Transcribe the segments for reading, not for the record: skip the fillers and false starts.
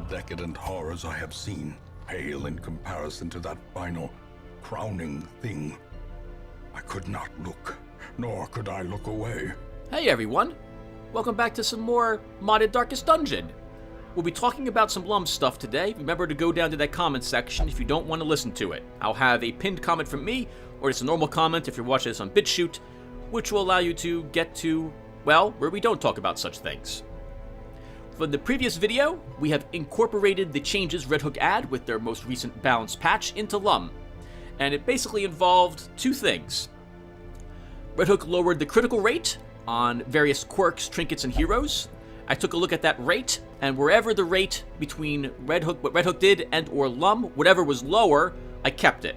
decadent horrors I have seen pale in comparison to that final, crowning thing. I could not look, nor could I look away. Hey everyone! Welcome back to some more modded Darkest Dungeon. We'll be talking about some LUNM stuff today. Remember to go down to that comment section if you don't want to listen to it. I'll have a pinned comment from me, or just a normal comment if you're watching this on BitChute, which will allow you to get to, well, where we don't talk about such things. From the previous video, we have incorporated the changes Red Hook add with their most recent balance patch into LUNM, and it basically involved two things. Red Hook lowered the critical rate on various quirks, trinkets, and heroes. I took a look at that rate, and wherever the rate between what Red Hook did and or LUNM, whatever was lower, I kept it.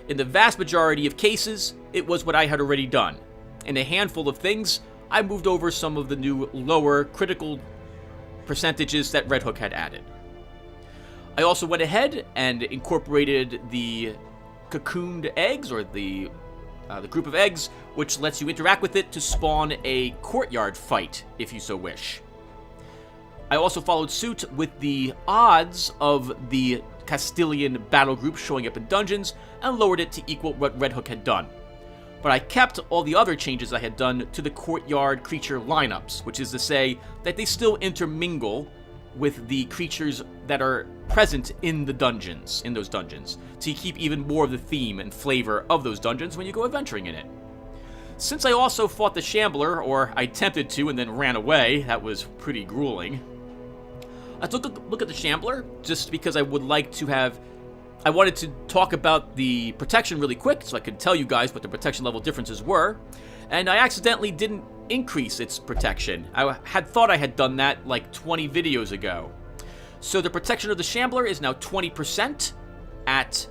In the vast majority of cases, it was what I had already done. In a handful of things, I moved over some of the new lower critical percentages that Red Hook had added. I also went ahead and incorporated the cocooned eggs, or the group of eggs, which lets you interact with it to spawn a courtyard fight, if you so wish. I also followed suit with the odds of the Castilian battle group showing up in dungeons, and lowered it to equal what Red Hook had done. But I kept all the other changes I had done to the courtyard creature lineups, which is to say that they still intermingle with the creatures that are present in the dungeons, to keep even more of the theme and flavor of those dungeons when you go adventuring in it. Since I also fought the Shambler, or I attempted to and then ran away, that was pretty grueling, I took a look at the Shambler just because I wanted to talk about the protection really quick so I could tell you guys what the protection level differences were, and I accidentally didn't increase its protection. I had thought I had done that like 20 videos ago. So the protection of the Shambler is now 20% at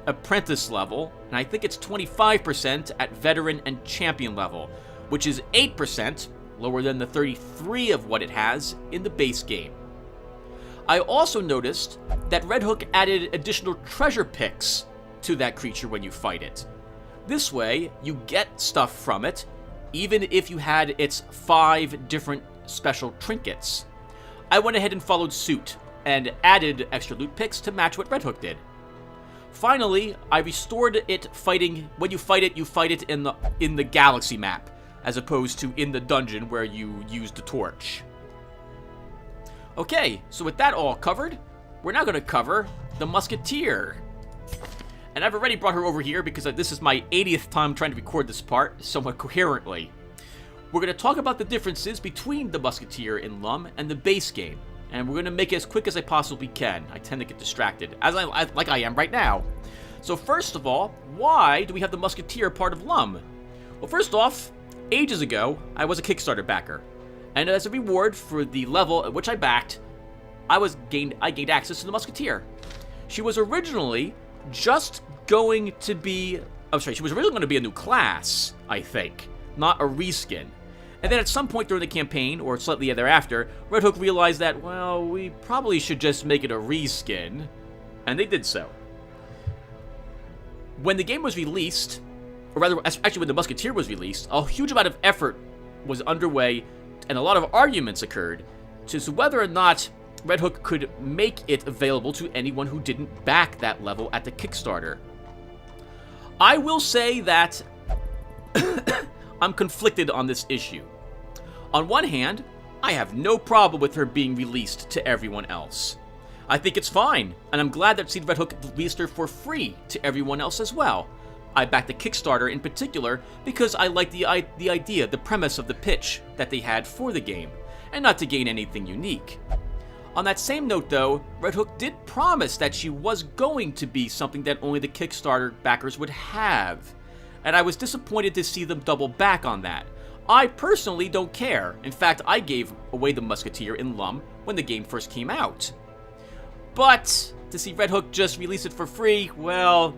Apprentice level, and I think it's 25% at Veteran and Champion level, which is 8% lower than the 33 of what it has in the base game. I also noticed that Red Hook added additional treasure picks to that creature when you fight it. This way, you get stuff from it, even if you had its 5 different special trinkets. I went ahead and followed suit, and added extra loot picks to match what Red Hook did. Finally, I restored it fighting. When you fight it in the galaxy map, as opposed to in the dungeon where you use the torch. Okay, so with that all covered, we're now going to cover the Musketeer. And I've already brought her over here because this is my 80th time trying to record this part somewhat coherently. We're going to talk about the differences between the Musketeer in LUNM and the base game. And we're going to make it as quick as I possibly can. I tend to get distracted, like I am right now. So first of all, why do we have the Musketeer part of LUNM? Well, first off, ages ago, I was a Kickstarter backer. And as a reward for the level at which I backed, I gained access to the Musketeer. She was originally just going to be... she was originally going to be a new class, I think, not a reskin. And then at some point during the campaign, or slightly thereafter, Red Hook realized that, well, we probably should just make it a reskin. And they did so. When the game was released, or rather, actually when the Musketeer was released, a huge amount of effort was underway, and a lot of arguments occurred to whether or not Red Hook could make it available to anyone who didn't back that level at the Kickstarter. I will say that I'm conflicted on this issue. On one hand, I have no problem with her being released to everyone else. I think it's fine, and I'm glad that Red Hook released her for free to everyone else as well. I backed the Kickstarter in particular because I liked the idea, the premise of the pitch that they had for the game, and not to gain anything unique. On that same note though, Red Hook did promise that she was going to be something that only the Kickstarter backers would have, and I was disappointed to see them double back on that. I personally don't care. In fact, I gave away the Musketeer in LUNM when the game first came out. But to see Red Hook just release it for free, well,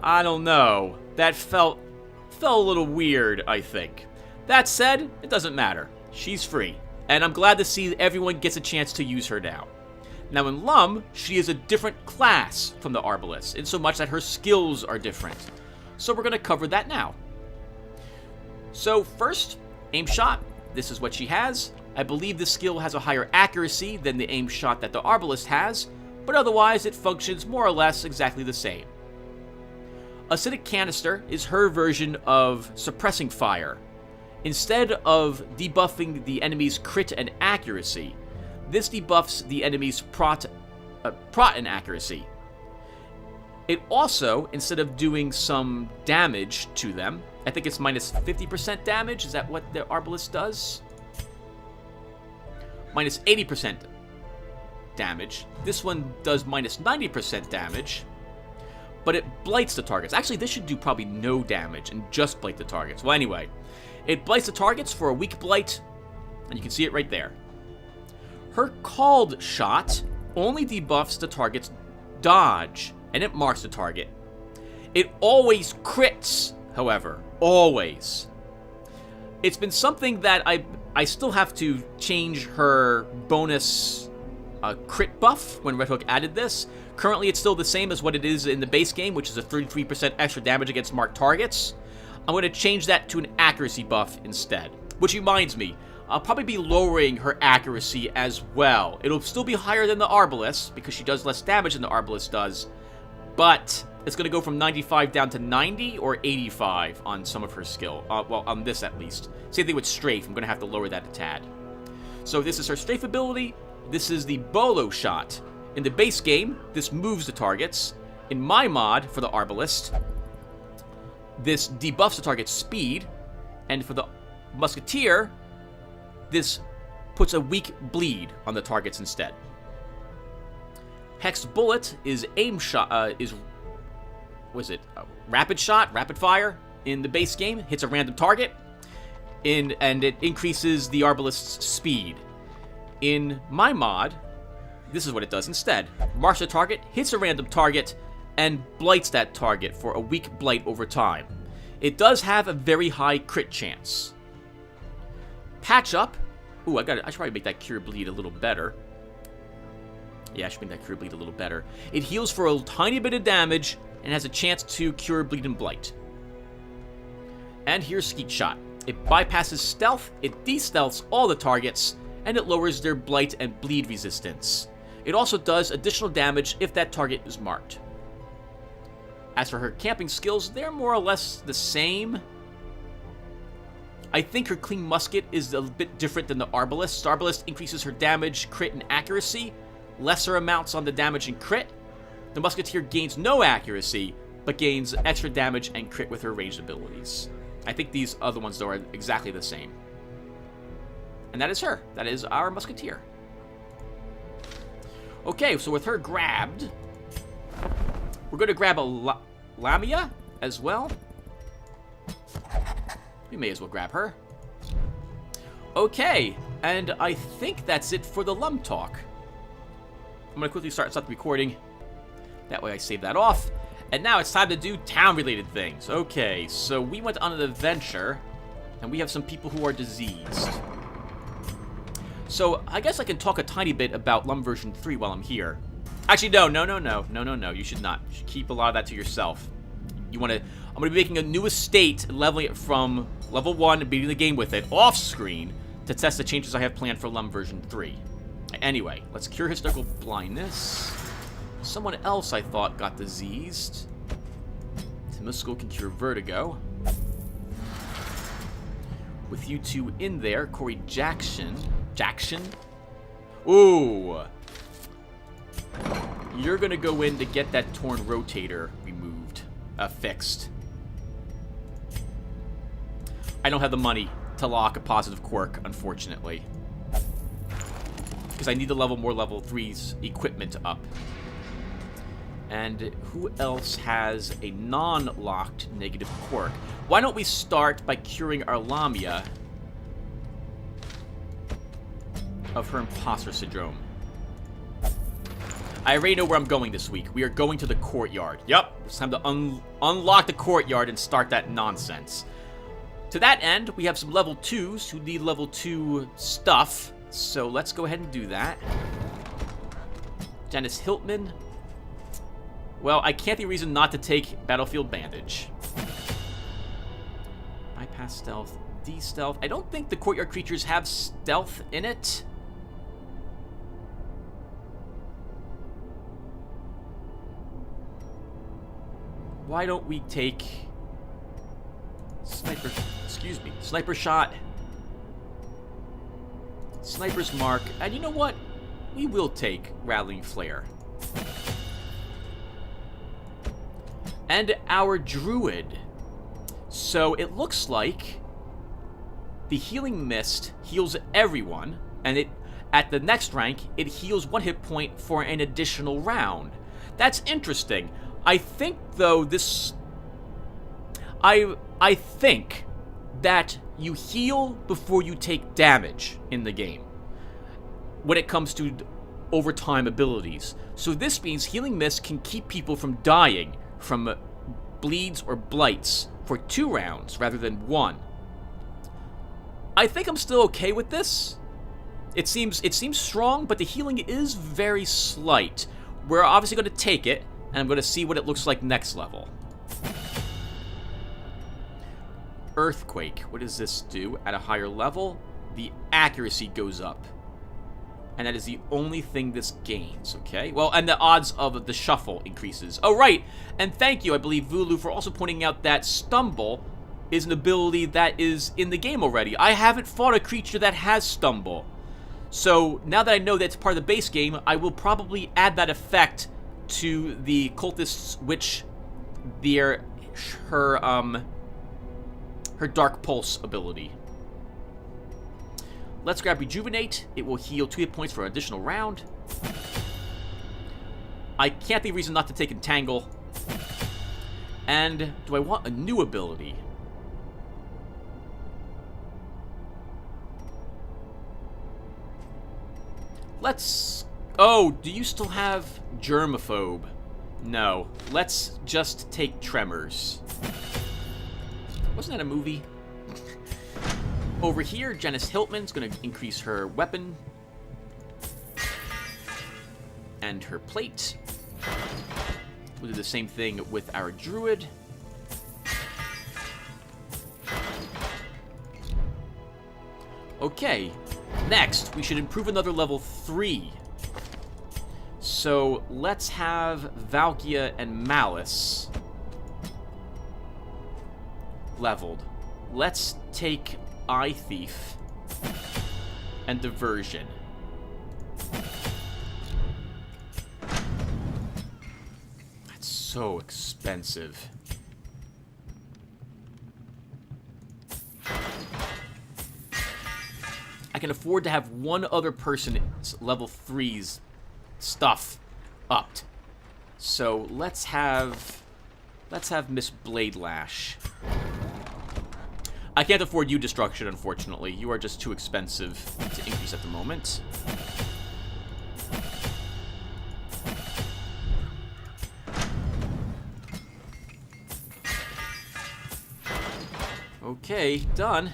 I don't know. That felt a little weird, I think. That said, it doesn't matter. She's free, and I'm glad to see everyone gets a chance to use her now. Now in LUNM, she is a different class from the Arbalest, in so much that her skills are different. So we're going to cover that now. So first, aim shot. This is what she has. I believe this skill has a higher accuracy than the aim shot that the Arbalist has, but otherwise it functions more or less exactly the same. Acidic Canister is her version of suppressing fire. Instead of debuffing the enemy's crit and accuracy, this debuffs the enemy's prot and accuracy. It also, instead of doing some damage to them, I think it's minus 50% damage, is that what the Arbalist does? Minus 80% damage. This one does minus 90% damage, but it blights the targets. Actually, this should do probably no damage and just blight the targets. Well, anyway, it blights the targets for a weak blight, and you can see it right there. Her called shot only debuffs the target's dodge, and it marks the target. It always crits, however. Always. It's been something that I still have to change her bonus crit buff when Red Hook added this. Currently, it's still the same as what it is in the base game, which is a 33% extra damage against marked targets. I'm going to change that to an accuracy buff instead. Which reminds me, I'll probably be lowering her accuracy as well. It'll still be higher than the Arbalist, because she does less damage than the Arbalist does. But it's going to go from 95 down to 90 or 85 on some of her skill. Well, on this at least. Same thing with Strafe. I'm going to have to lower that a tad. So this is her Strafe ability. This is the Bolo shot. In the base game, this moves the targets. In my mod, for the Arbalist, this debuffs the target's speed. And for the Musketeer, this puts a weak bleed on the targets instead. Hexed Bullet is aim shot, rapid shot, rapid fire in the base game. Hits a random target, and it increases the Arbalist's speed. In my mod, this is what it does instead. Marks a target, hits a random target, and blights that target for a weak blight over time. It does have a very high crit chance. Patch Up. Ooh, I should probably make that Cure Bleed a little better. Yeah, I should make that Cure Bleed a little better. It heals for a tiny bit of damage and has a chance to Cure Bleed and Blight. And here's Skeet Shot. It bypasses stealth, it de-stealths all the targets, and it lowers their Blight and Bleed resistance. It also does additional damage if that target is marked. As for her camping skills, they're more or less the same. I think her Clean Musket is a bit different than the Arbalist. The Arbalist increases her damage, crit, and accuracy. Lesser amounts on the damage and crit. The Musketeer gains no accuracy, but gains extra damage and crit with her ranged abilities. I think these other ones, though, are exactly the same. And that is her. That is our Musketeer. Okay, so with her grabbed, we're going to grab a Lamia as well. We may as well grab her. Okay, and I think that's it for the LUM talk. I'm going to quickly stop the recording. That way I save that off. And now it's time to do town-related things. Okay, so we went on an adventure, and we have some people who are diseased. So I guess I can talk a tiny bit about LUM version 3 while I'm here. Actually, no. You should not. You should keep a lot of that to yourself. I'm going to be making a new estate and leveling it from level 1 and beating the game with it off screen to test the changes I have planned for LUM version 3. Anyway, let's cure hysterical blindness. Someone else I thought got diseased. Temisco can cure vertigo. With you two in there, Corey Jackson. Ooh. You're gonna go in to get that torn rotator removed. Fixed. I don't have the money to lock a positive quirk, unfortunately. Because I need to level more level 3's equipment up. And who else has a non-locked negative quirk? Why don't we start by curing our Lamia of her imposter syndrome? I already know where I'm going this week. We are going to the courtyard. Yup, it's time to unlock the courtyard and start that nonsense. To that end, we have some level 2s who need level 2 stuff. So let's go ahead and do that. Janice Hiltman. Well, I can't see a reason not to take Battlefield Bandage. Bypass Stealth. de-stealth. I don't think the courtyard creatures have stealth in it. Why don't we take sniper, excuse me, sniper shot, sniper's mark, and you know what? We will take rattling flare. And our druid. So it looks like the healing mist heals everyone, and it at the next rank it heals 1 hit point for an additional round. That's interesting. I think though this I think that you heal before you take damage in the game when it comes to overtime abilities. So this means healing mist can keep people from dying from bleeds or blights for 2 rounds rather than 1. I think I'm still okay with this. It seems strong, but the healing is very slight. We're obviously going to take it, and I'm going to see what it looks like next level. Earthquake. What does this do? At a higher level, the accuracy goes up. And that is the only thing this gains, okay? Well, and the odds of the shuffle increases. Oh, right! And thank you, I believe, Vulu, for also pointing out that Stumble is an ability that is in the game already. I haven't fought a creature that has Stumble. So, now that I know that's part of the base game, I will probably add that effect to the Cultist's Witch, her Dark Pulse ability. Let's grab Rejuvenate. It will heal 2 hit points for an additional round. I can't think of reason not to take Entangle. And do I want a new ability? Let's... Oh, do you still have Germaphobe? No. Let's just take Tremors. Wasn't that a movie? Over here, Janice Hiltman's going to increase her weapon and her plate. We'll do the same thing with our druid. Okay, next, we should improve another level 3. So, let's have Valkia and Malice leveled. Let's take Eye Thief and Diversion. That's so expensive. I can afford to have one other person's level 3's stuff upped. So let's have Miss Bladelash. I can't afford you Destruction, unfortunately. You are just too expensive to increase at the moment. Okay, done.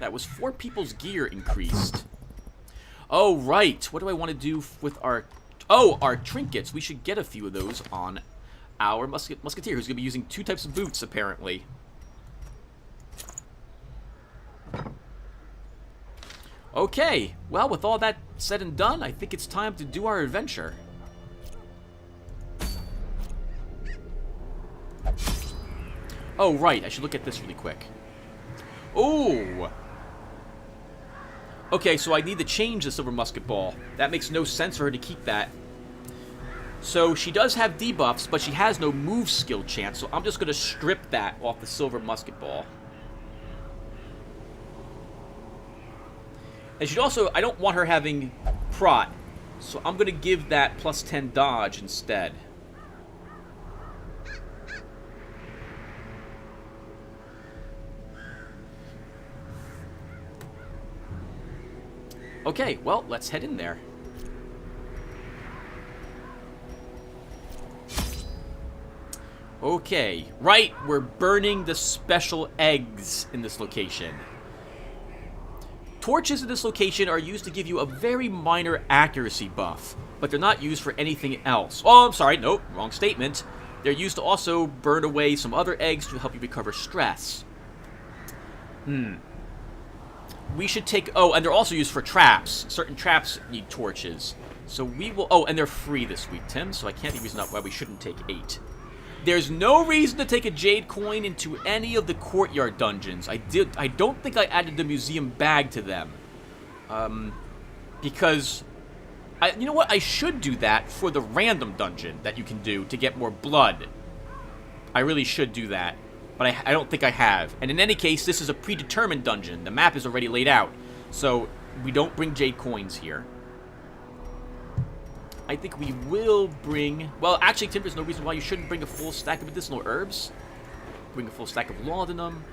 That was 4 people's gear increased. Oh, right. What do I want to do with our... Oh, our trinkets. We should get a few of those on our musketeer, who's going to be using 2 types of boots, apparently. Okay, well, with all that said and done, I think it's time to do our adventure. Oh, right, I should look at this really quick. Ooh! Okay, so I need to change the Silver Musket Ball. That makes no sense for her to keep that. So she does have debuffs, but she has no move skill chance, so I'm just going to strip that off the Silver Musket Ball. And she'd also, I don't want her having prot, so I'm going to give that plus 10 dodge instead. Okay, well, let's head in there. Okay, right, we're burning the special eggs in this location. Torches in this location are used to give you a very minor accuracy buff, but they're not used for anything else. Oh, I'm sorry, nope, wrong statement. They're used to also burn away some other eggs to help you recover stress. we should take... Oh, and they're also used for traps. Certain traps need torches. So we will... Oh, and they're free this week, Tim, so I can't see reason why we shouldn't take 8. There's no reason to take a jade coin into any of the courtyard dungeons. I don't think I added the museum bag to them. Because... you know what? I should do that for the random dungeon that you can do to get more blood. I really should do that. But I don't think I have. And in any case, this is a predetermined dungeon. The map is already laid out. So we don't bring jade coins here. I think we will bring... Well, actually, Tim, there's no reason why you shouldn't bring a full stack of medicinal herbs. Bring a full stack of laudanum.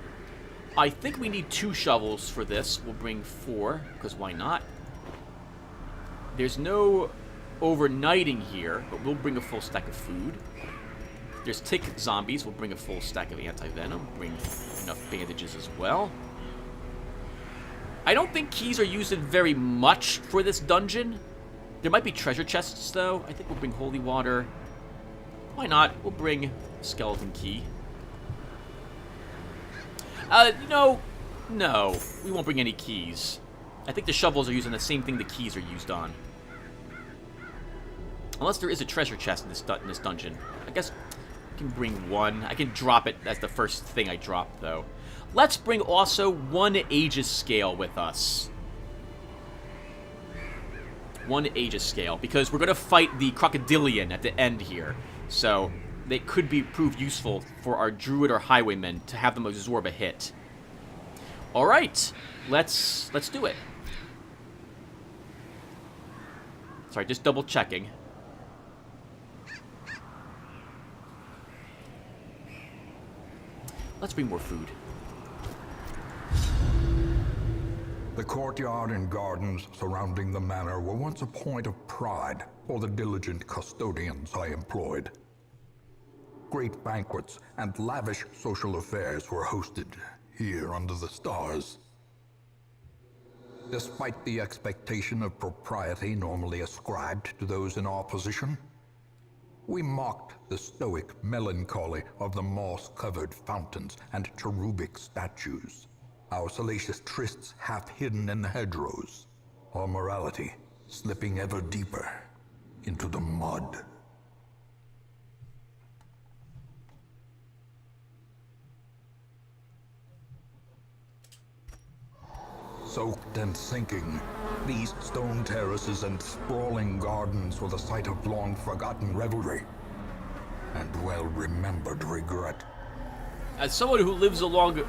I think we need 2 shovels for this. We'll bring 4, because why not? There's no overnighting here, but we'll bring a full stack of food. There's tick zombies. We'll bring a full stack of anti-venom. Bring enough bandages as well. I don't think keys are used very much for this dungeon. There might be treasure chests, though. I think we'll bring holy water. Why not? We'll bring skeleton key. No, we won't bring any keys. I think the shovels are using the same thing the keys are used on. Unless there is a treasure chest in this dungeon. I guess I can bring 1. I can drop it as the first thing I drop, though. Let's bring also 1 Aegis scale with us. 1 Aegis scale, because we're going to fight the Crocodilian at the end here. So they could prove useful for our Druid or Highwaymen to have them absorb a hit. Alright, let's do it. Sorry, just double checking. Let's bring more food. The courtyard and gardens surrounding the manor were once a point of pride for the diligent custodians I employed. Great banquets and lavish social affairs were hosted here under the stars. Despite the expectation of propriety normally ascribed to those in our position, we mocked the stoic melancholy of the moss-covered fountains and cherubic statues, our salacious trysts half hidden in the hedgerows, our morality slipping ever deeper into the mud. Soaked and sinking, these stone terraces and sprawling gardens were the site of long-forgotten revelry and well-remembered regret. As someone who lives along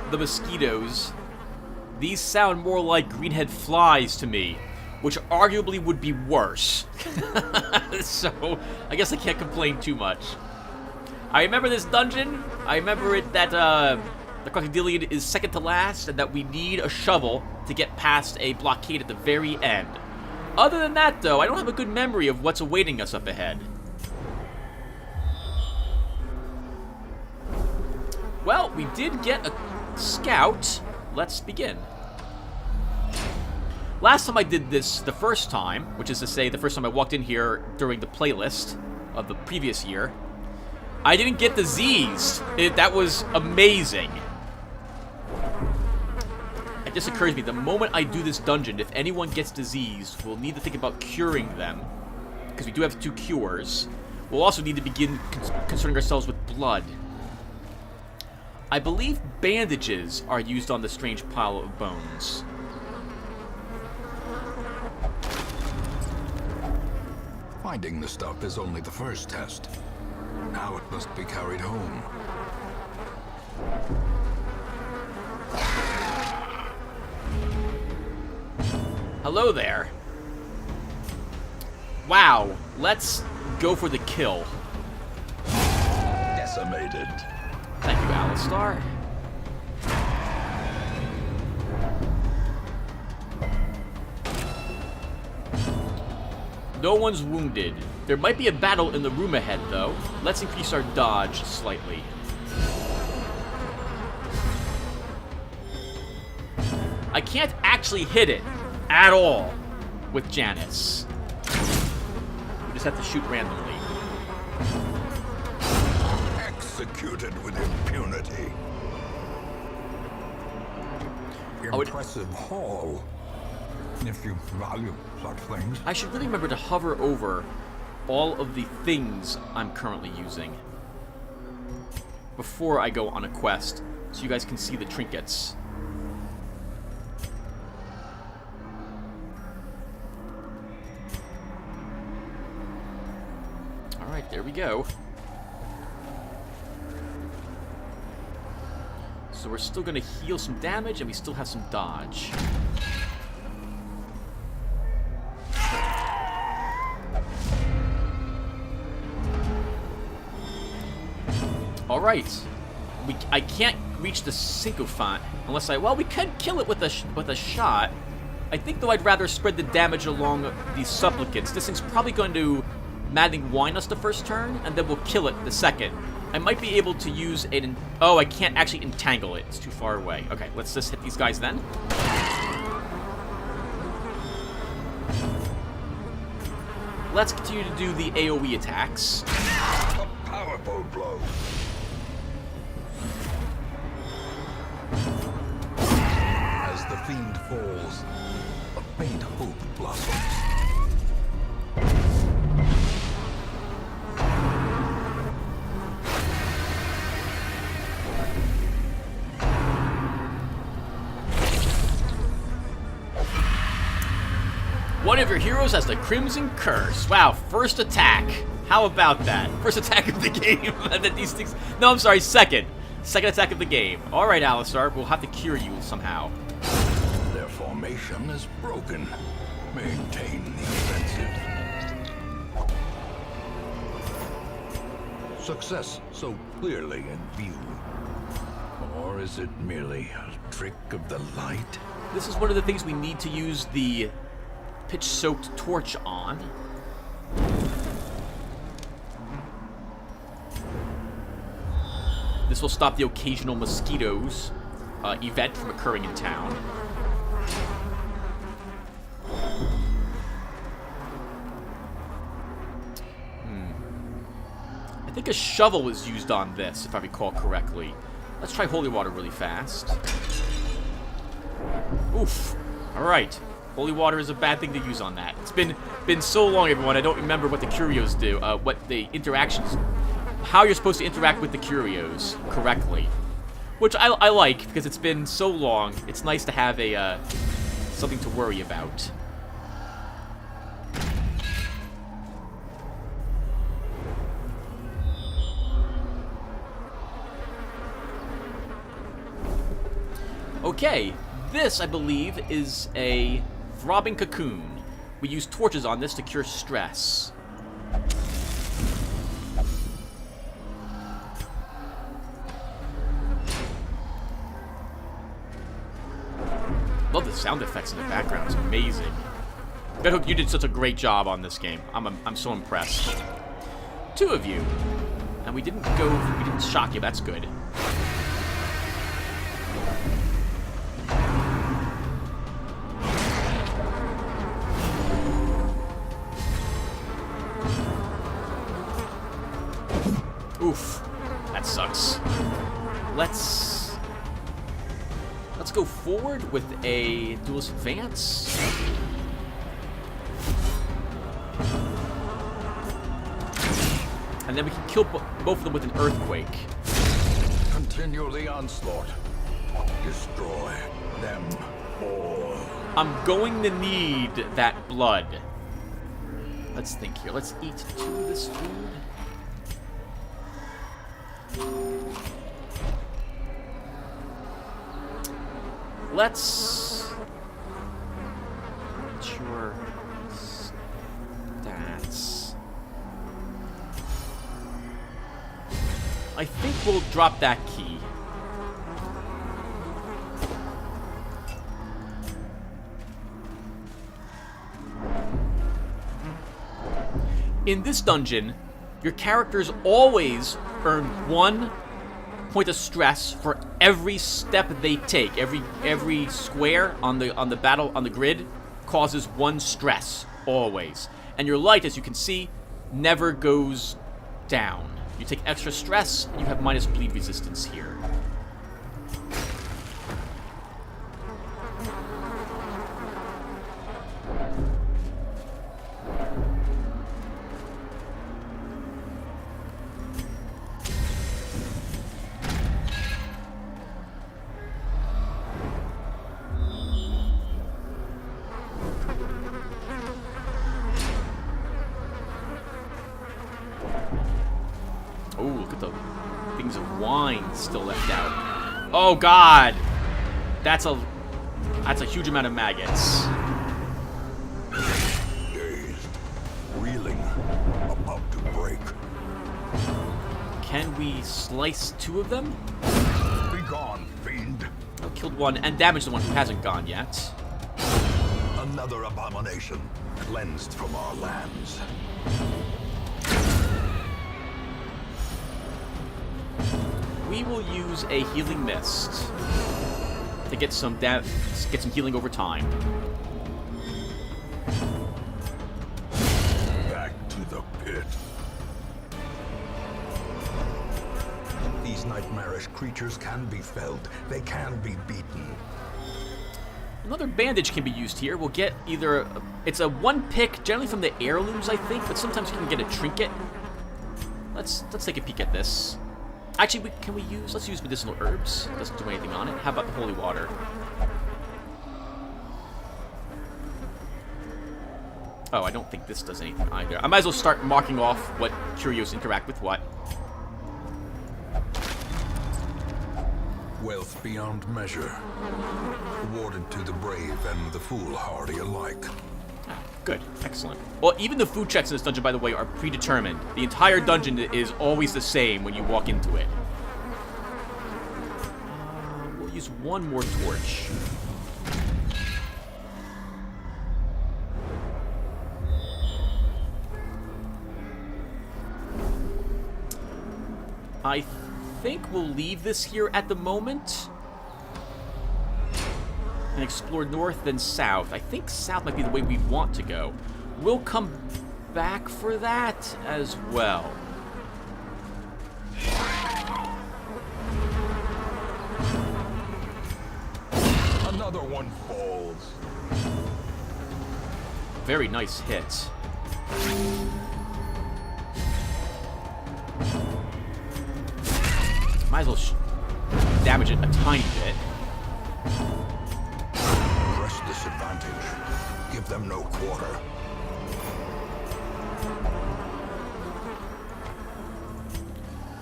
the mosquitoes, these sound more like greenhead flies to me, which arguably would be worse. So, I guess I can't complain too much. I remember this dungeon. I remember it that the Crocodilian is second to last, and that we need a shovel to get past a blockade at the very end. Other than that, though, I don't have a good memory of what's awaiting us up ahead. Well, we did get a scout. Let's begin. Last time I did this the first time, which is to say the first time I walked in here during the playlist of the previous year, I didn't get diseased. That was amazing. It just occurs to me, the moment I do this dungeon, if anyone gets diseased, we'll need to think about curing them, because we do have 2 cures. We'll also need to begin concerning ourselves with blood. I believe bandages are used on the strange pile of bones. Finding the stuff is only the first test. Now it must be carried home. Hello there. Wow, let's go for the kill. Decimated. Thank you, Alistar. No one's wounded. There might be a battle in the room ahead, though. Let's increase our dodge slightly. I can't actually hit it at all with Janice. We just have to shoot randomly. Executed with impunity. impressive haul, if you value such things. I should really remember to hover over all of the things I'm currently using before I go on a quest, so you guys can see the trinkets. Alright, there we go. So we're still going to heal some damage, and we still have some dodge. Alright. I can't reach the sycophant unless well, we could kill it with a shot. I think, though, I'd rather spread the damage along these supplicants. This thing's probably going to maddening whine us the first turn, and then we'll kill it the second. I might be able to use an... Oh, I can't actually entangle it. It's too far away. Okay, let's just hit these guys then. Let's continue to do the AoE attacks. A powerful blow. As the fiend falls, a faint hope blossoms. One of your heroes has the Crimson Curse. Wow, first attack. How about that? First attack of the game. And then these things... No, I'm sorry, second. Second attack of the game. All right, Alistar, we'll have to cure you somehow. Their formation is broken. Maintain the offensive. Success so clearly in view. Or is it merely a trick of the light? This is one of the things we need to use the pitch-soaked torch on. This will stop the occasional mosquitoes event from occurring in town. I think a shovel was used on this, if I recall correctly. Let's try holy water really fast. Oof. Alright. Holy water is a bad thing to use on that. It's been so long, everyone, I don't remember what the curios do, what the interactions... How you're supposed to interact with the curios correctly. Which I like, because it's been so long, it's nice to have a, something to worry about. Okay, this, I believe, is a throbbing cocoon. We use torches on this to cure stress. Love the sound effects in the background. It's amazing. Red Hook, you did such a great job on this game. I'm so impressed. Two of you. And we didn't shock you. That's good. Oof. That sucks. Let's go forward with a duelist advance. And then we can kill both of them with an earthquake. Continue the onslaught. Destroy them all. I'm going to need that blood. Let's think here. Let's eat two of this food. Let's mature stats. I think we'll drop that key. In this dungeon, your characters always earn 1 point of stress for every step they take. Every square on the grid causes 1 stress always. And your light, as you can see, never goes down. You take extra stress, you have minus bleed resistance here. the things of wine still left out. Oh god! That's a huge amount of maggots. Dazed, reeling, about to break. Can we slice 2 of them? Be gone, fiend. I killed one and damaged the one who hasn't gone yet. Another abomination cleansed from our lands. We will use a healing mist to get some healing over time. Back to the pit. These nightmarish creatures can be felled. They can be beaten. Another bandage can be used here. We'll get either... it's a 1 pick, generally from the heirlooms, I think, but sometimes you can get a trinket. Let's take a peek at this. Actually, let's use medicinal herbs. Doesn't do anything on it. How about the holy water? Oh, I don't think this does anything either. I might as well start marking off what curios interact with what. Wealth beyond measure. Awarded to the brave and the foolhardy alike. Ah, good. Excellent. Well, even the food checks in this dungeon, by the way, are predetermined. The entire dungeon is always the same when you walk into it. We'll use 1 more torch. I think we'll leave this here at the moment. And explore north, then south. I think south might be the way we want to go. We'll come back for that as well. Another one falls. Very nice hit. Might as well damage it a tiny bit. Press this advantage. Give them no quarter.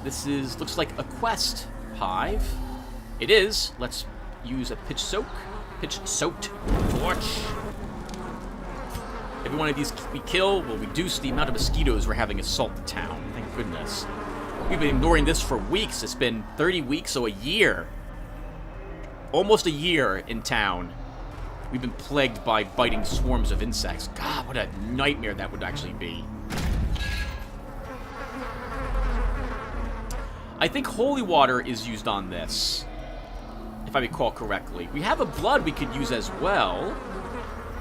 This looks like a quest hive. It is. Let's use a pitch-soaked torch. Every one of these we kill will reduce the amount of mosquitoes we're having assault the town. Thank goodness. We've been ignoring this for weeks. It's been 30 weeks, so a year. Almost a year in town. We've been plagued by biting swarms of insects. God, what a nightmare that would actually be. I think holy water is used on this, if I recall correctly. We have a blood we could use as well,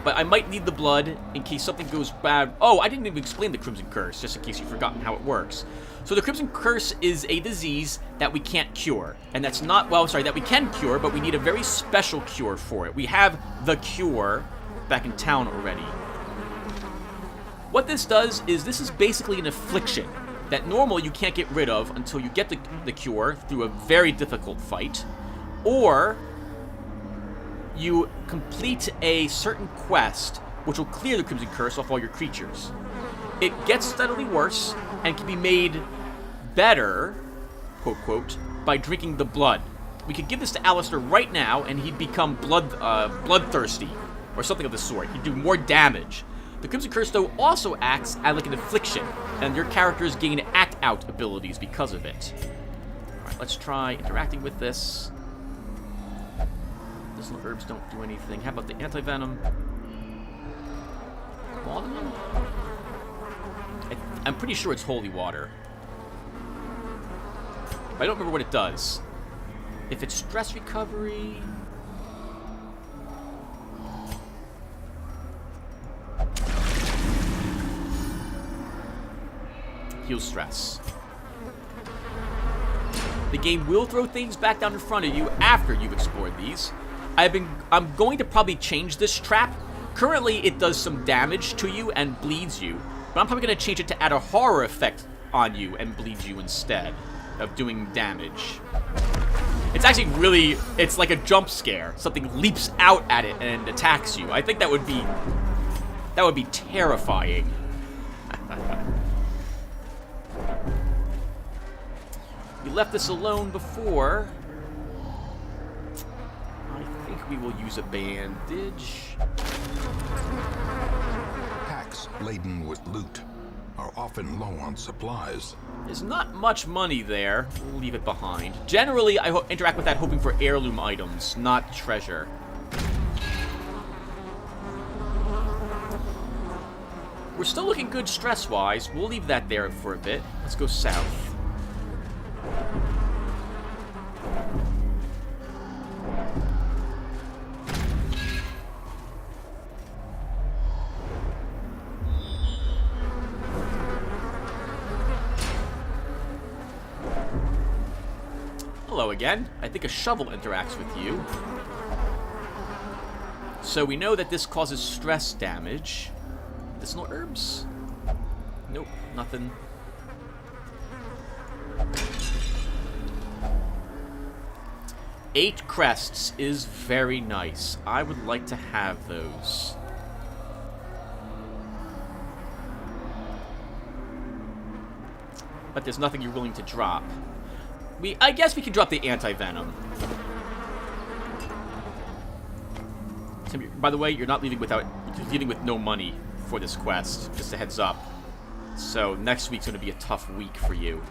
but I might need the blood in case something goes bad. Oh, I didn't even explain the Crimson Curse, just in case you've forgotten how it works. So the Crimson Curse is a disease that we can't cure. And that's not, well, sorry, that we can cure, but we need a very special cure for it. We have the cure back in town already. What this does is this is basically an affliction that normally you can't get rid of until you get the cure through a very difficult fight, or you complete a certain quest which will clear the Crimson Curse off all your creatures. It gets steadily worse and can be made better, quote, quote, by drinking the blood. We could give this to Alistair right now and he'd become bloodthirsty or something of the sort. He'd do more damage. The Crimson Curse, though, also acts as like an affliction, and your characters gain act-out abilities because of it. Alright, let's try interacting with this. Medicinal herbs don't do anything. How about the anti-venom? Laudanum? I'm pretty sure it's holy water. But I don't remember what it does. If it's stress recovery... heal stress. The game will throw things back down in front of you after you've explored these. I'm going to probably change this trap. Currently, it does some damage to you and bleeds you, but I'm probably going to change it to add a horror effect on you and bleed you instead of doing damage. It's actually really, it's like a jump scare. Something leaps out at it and attacks you. I think that would be terrifying. We left this alone before. I think we will use a bandage. Packs laden with loot are often low on supplies. There's not much money there. We'll leave it behind. Generally, I interact with that hoping for heirloom items, not treasure. We're still looking good stress-wise. We'll leave that there for a bit. Let's go south. Hello again. I think a shovel interacts with you. So we know that this causes stress damage. Medicinal herbs? Nope, nothing. Eight crests is very nice. I would like to have those. But there's nothing you're willing to drop. I guess we can drop the anti-venom. By the way, you're leaving with no money for this quest. Just a heads up. So next week's going to be a tough week for you.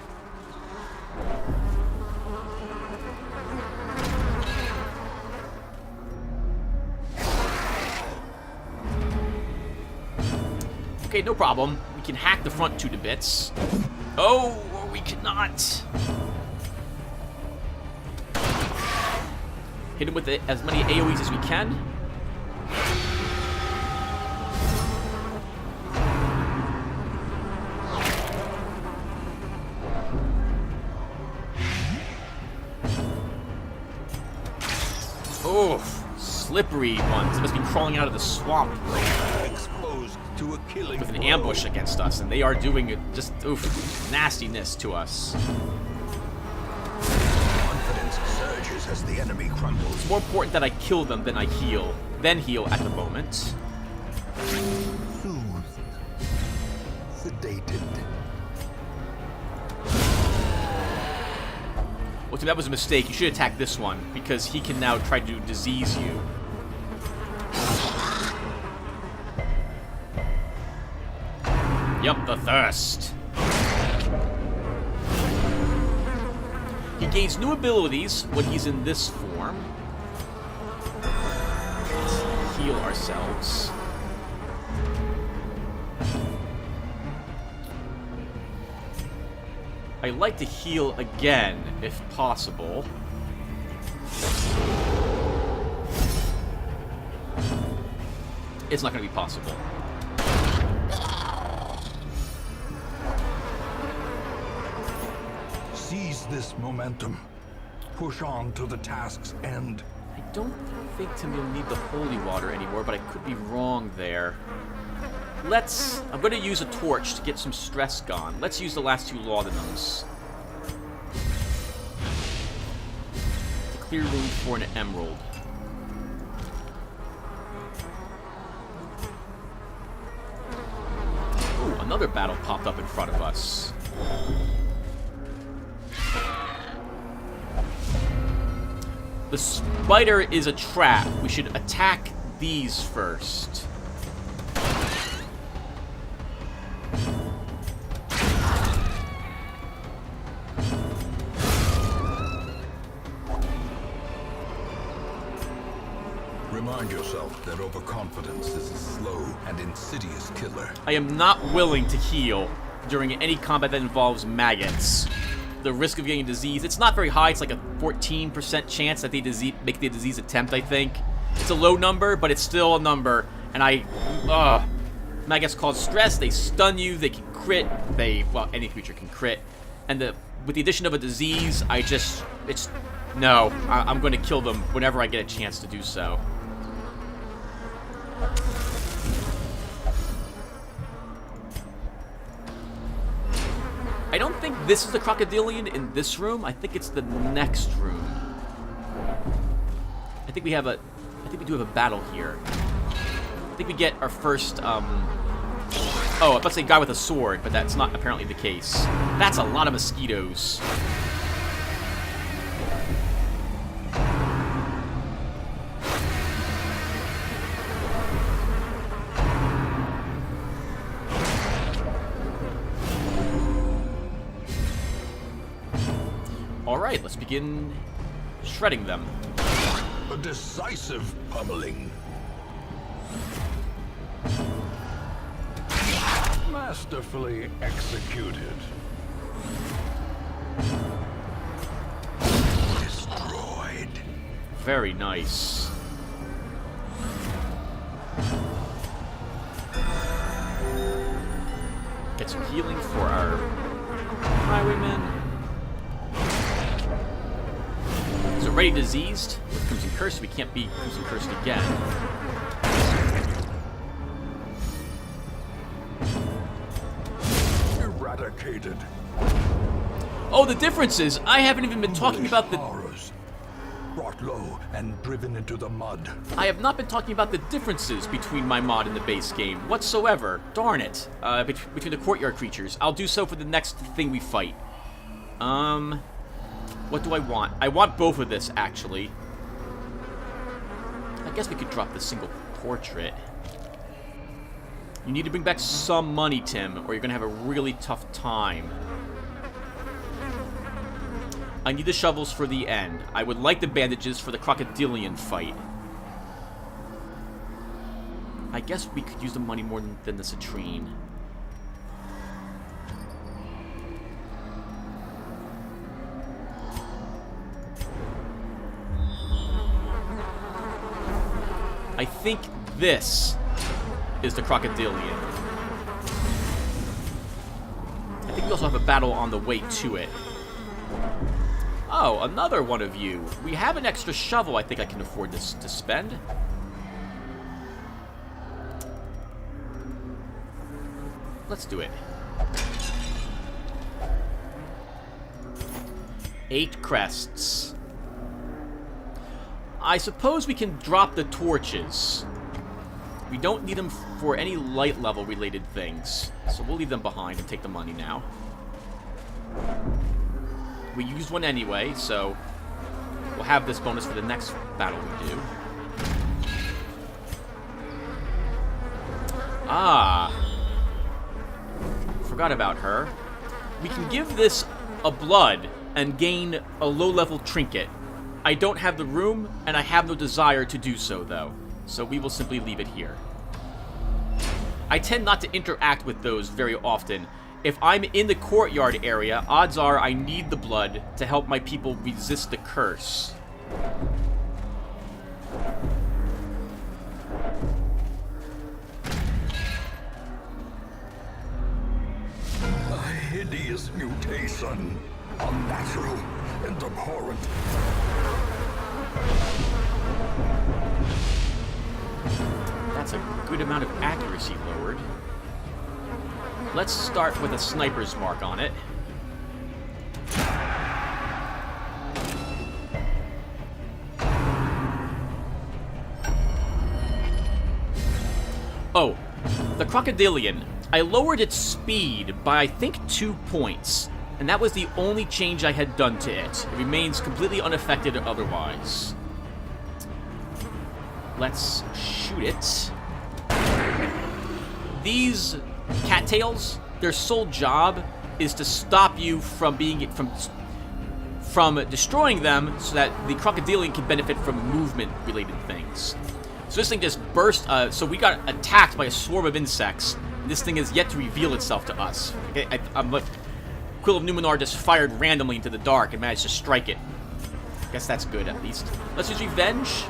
Okay, no problem. We can hack the front two to bits. Oh, or we cannot. Hit him with as many AoEs as we can. Oh, slippery ones. They must be crawling out of the swamp. Exposed to a killing With an ambush against us, and they are doing just nastiness to us. Surges as the enemy crumbles. It's more important that I kill them than I heal. Heal at the moment. Soothed. Sedated. Well, that was a mistake. You should attack this one, because he can now try to disease you. Yup, the thirst. He gains new abilities when he's in this form. Let's heal ourselves. I like to heal again, if possible. It's not going to be possible. Seize this momentum. Push on to the task's end. I don't think Tim will need the holy water anymore, but I could be wrong there. I'm going to use a torch to get some stress gone. Let's use the last two laudanums. To clear room for an emerald. Ooh, another battle popped up in front of us. The spider is a trap. We should attack these first. Remind yourself that overconfidence is a slow and insidious killer. I am not willing to heal during any combat that involves maggots. The risk of getting disease, it's not very high. It's like a 14% chance that they make the disease attempt, I think. It's a low number, but it's still a number. And maggots cause stress, they stun you, they can crit, well, any creature can crit. And with the addition of a disease, I'm going to kill them whenever I get a chance to do so. I don't think this is the crocodilian in this room. I think it's the next room. I think we do have a battle here. I think we get our first, I was about to say guy with a sword, but that's not apparently the case. That's a lot of mosquitoes. Alright, let's begin shredding them. A decisive pummeling. Masterfully executed. Destroyed. Very nice. Get some healing for our highwaymen. He's already diseased with Crimson Curse. We can't be Crimson Cursed again. Eradicated. Oh, the difference is I haven't even been talking about the... Horrors. Brought low and driven into the mud. I have not been talking about the differences between my mod and the base game whatsoever. Darn it. Between the courtyard creatures. I'll do so for the next thing we fight. What do I want? I want both of this, actually. I guess we could drop the single portrait. You need to bring back some money, Tim, or you're going to have a really tough time. I need the shovels for the end. I would like the bandages for the crocodilian fight. I guess we could use the money more than the citrine. I think this is the crocodilian. I think we also have a battle on the way to it. Oh, another one of you. We have an extra shovel I think I can afford to spend. Let's do it. 8 crests. I suppose we can drop the torches. We don't need them for any light level related things. So we'll leave them behind and take the money now. We used one anyway, so we'll have this bonus for the next battle we do. Ah. Forgot about her. We can give this a blood and gain a low-level trinket. I don't have the room, and I have no desire to do so, though. So we will simply leave it here. I tend not to interact with those very often. If I'm in the courtyard area, odds are I need the blood to help my people resist the curse. A hideous mutation. Unnatural and abhorrent. That's a good amount of accuracy lowered. Let's start with a sniper's mark on it. Oh, the crocodilian. I lowered its speed by, I think, 2 points. And that was the only change I had done to it. It remains completely unaffected otherwise. Let's shoot it. These cattails, their sole job is to stop you from from destroying them so that the crocodilian can benefit from movement-related things. So this thing just burst, so we got attacked by a swarm of insects. This thing has yet to reveal itself to us. Okay, I'm like, Quill of Numenor just fired randomly into the dark and managed to strike it. Guess that's good, at least. Let's use Revenge.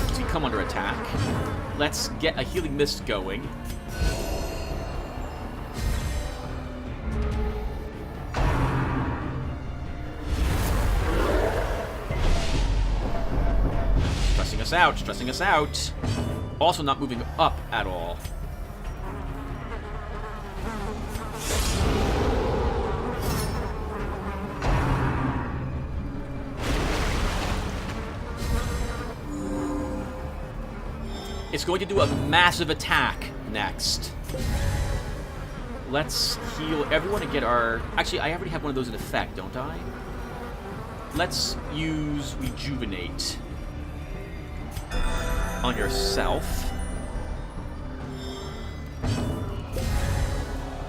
Does he come under attack? Let's get a Healing Mist going. Stressing us out. Also not moving up at all. It's going to do a massive attack next. Let's heal everyone and get our... Actually, I already have one of those in effect, don't I? Let's use Rejuvenate on yourself.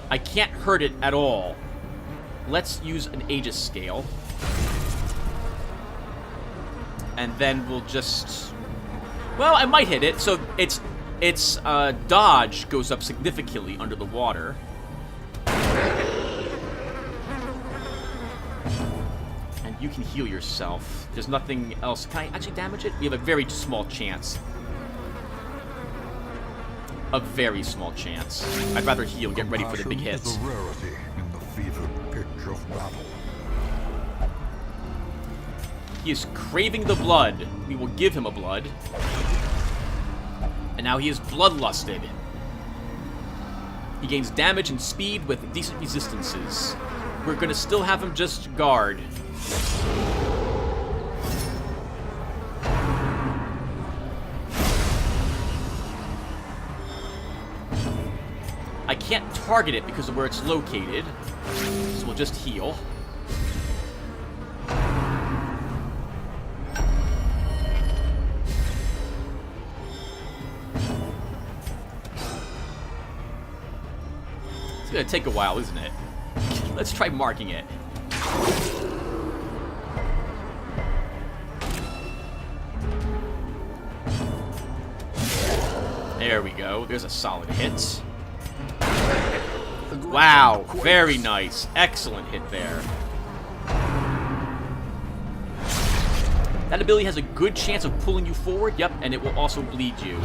I can't hurt it at all. Let's use an Aegis scale. And then we'll just... Well, I might hit it. So its dodge goes up significantly under the water. And you can heal yourself. There's nothing else. Can I actually damage it? We have a very small chance. A very small chance. I'd rather heal, get ready for the big hits. Is a rarity in the fevered pitch of battle. He is craving the blood. We will give him a blood. And now he is bloodlusted. He gains damage and speed with decent resistances. We're going to still have him just guard. I can't target it because of where it's located, so we'll just heal. It's gonna take a while, isn't it? Let's try marking it. There we go. There's a solid hit. Wow, very nice. Excellent hit there. That ability has a good chance of pulling you forward. Yep, and it will also bleed you.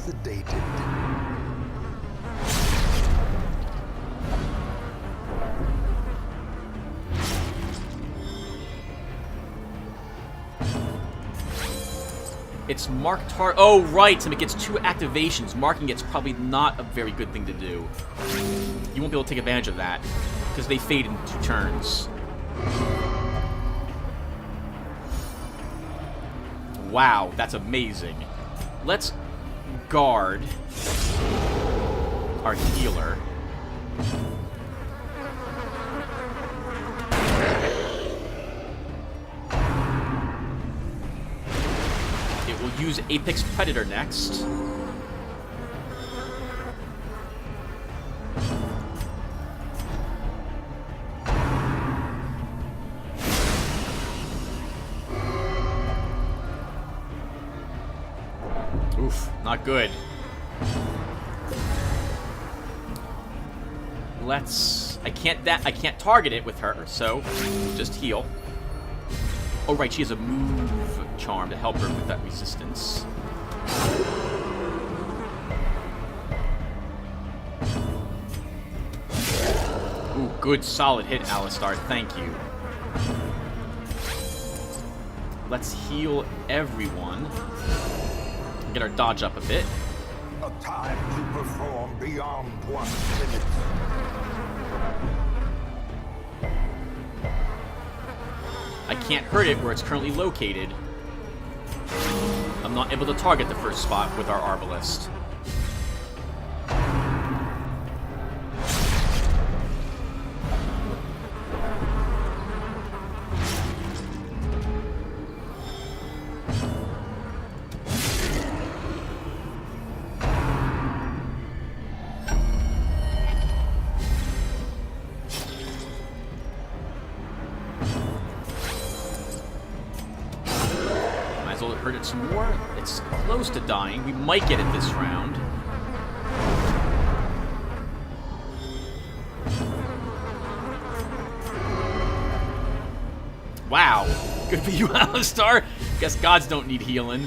Sedated. It's marked target. Oh, right. So it gets 2 activations. Marking it's probably not a very good thing to do. You won't be able to take advantage of that because they fade in 2 turns. Wow, that's amazing. Let's guard our healer. We'll use Apex Predator next. Oof, not good. I can't target it with her, so just heal. Oh right, she has a move charm to help her with that resistance. Ooh, good solid hit, Alistar, thank you. Let's heal everyone. Get our dodge up a bit. A time to perform beyond one's limits. I can't hurt it where it's currently located. I'm not able to target the first spot with our Arbalist. Hurt it some more. It's close to dying. We might get it this round. Wow. Good for you, Alistar. Guess gods don't need healing.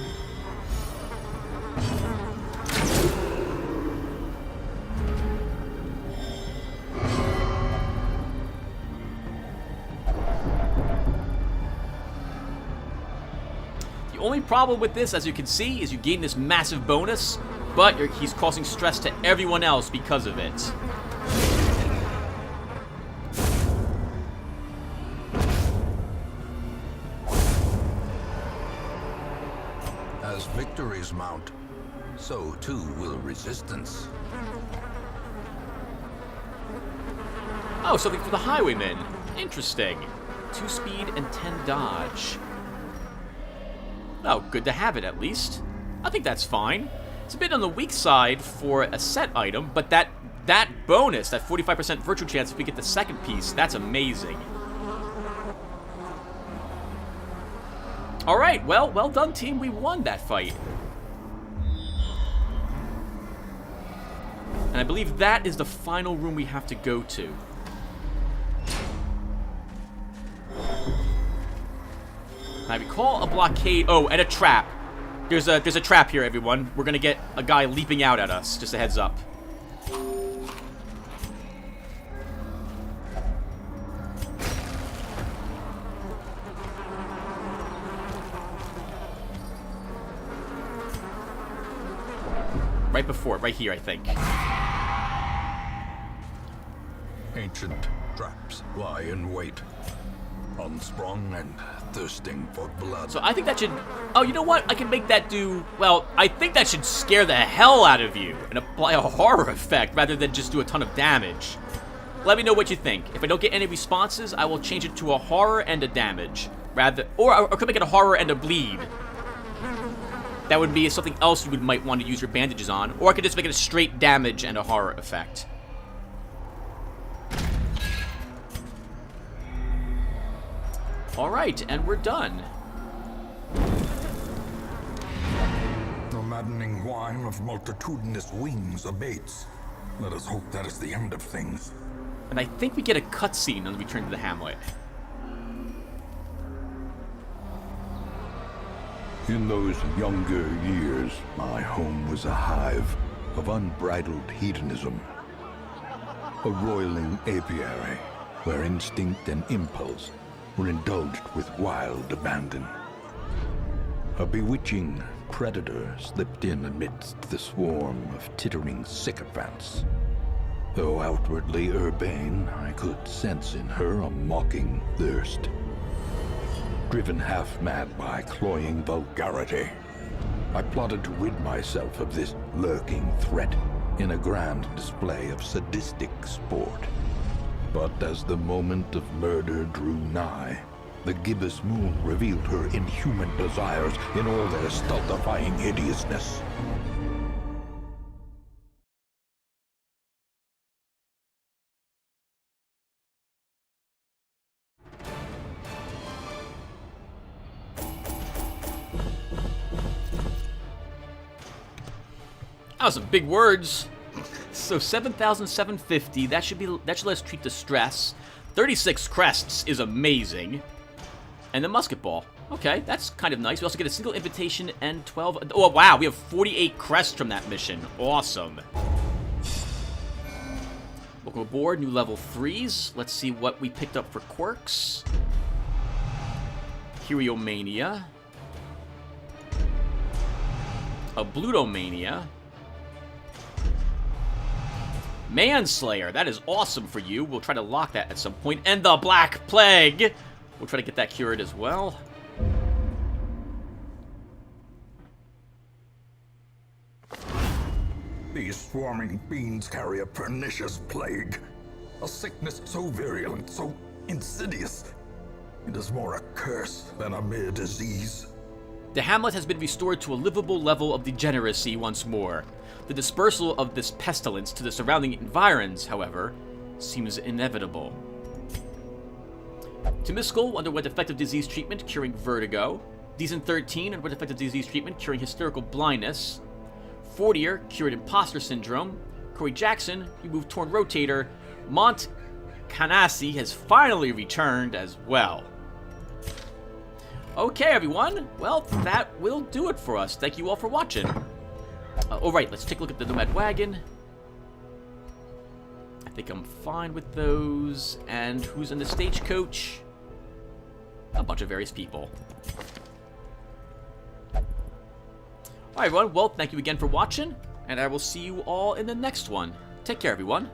The only problem with this, as you can see, is you gain this massive bonus, but he's causing stress to everyone else because of it. As victories mount, so too will resistance. Oh, something for the Highwaymen. Interesting. 2 speed and 10 dodge. Oh, good to have it at least. I think that's fine. It's a bit on the weak side for a set item, but that bonus, that 45% virtue chance if we get the second piece, that's amazing. Alright, well done, team. We won that fight. And I believe that is the final room we have to go to. I recall a blockade. Oh, and a trap. There's a trap here, everyone. We're gonna get a guy leaping out at us. Just a heads up. Right before, right here, I think. Ancient traps lie in wait, unsprung and thirsting for blood. So I think that should... Oh, you know what? I can make that do... Well, I think that should scare the hell out of you and apply a horror effect rather than just do a ton of damage. Let me know what you think. If I don't get any responses, I will change it to a horror and a damage. Or I could make it a horror and a bleed. That would be something else you might want to use your bandages on. Or I could just make it a straight damage and a horror effect. Alright, and we're done. The maddening whine of multitudinous wings abates. Let us hope that is the end of things. And I think we get a cutscene when we return to the hamlet. In those younger years, my home was a hive of unbridled hedonism. A roiling apiary where instinct and impulse were indulged with wild abandon. A bewitching predator slipped in amidst the swarm of tittering sycophants. Though outwardly urbane, I could sense in her a mocking thirst. Driven half-mad by cloying vulgarity, I plotted to rid myself of this lurking threat in a grand display of sadistic sport. But as the moment of murder drew nigh, the gibbous moon revealed her inhuman desires in all their stultifying hideousness. That was some big words. So 7,750. That should let us treat the stress. 36 crests is amazing. And the musket ball. Okay, that's kind of nice. We also get a single invitation and 12. Oh wow, we have 48 crests from that mission. Awesome. Welcome aboard, new level 3s. Let's see what we picked up for quirks. Heliomania. A Blutomania. Manslayer, that is awesome for you. We'll try to lock that at some point. And the Black Plague. We'll try to get that cured as well. These swarming fiends carry a pernicious plague. A sickness so virulent, so insidious. It is more a curse than a mere disease. The hamlet has been restored to a livable level of degeneracy once more. The dispersal of this pestilence to the surrounding environs, however, seems inevitable. Temiscal underwent effective disease treatment, curing vertigo. Decent 13 underwent effective disease treatment, curing hysterical blindness. Fortier cured imposter syndrome. Corey Jackson removed torn rotator. Mont Canasi has finally returned as well. Okay, everyone. Well, that will do it for us. Thank you all for watching. Alright, let's take a look at the Nomad Wagon. I think I'm fine with those. And who's in the stagecoach? A bunch of various people. Alright, everyone. Well, thank you again for watching. And I will see you all in the next one. Take care, everyone.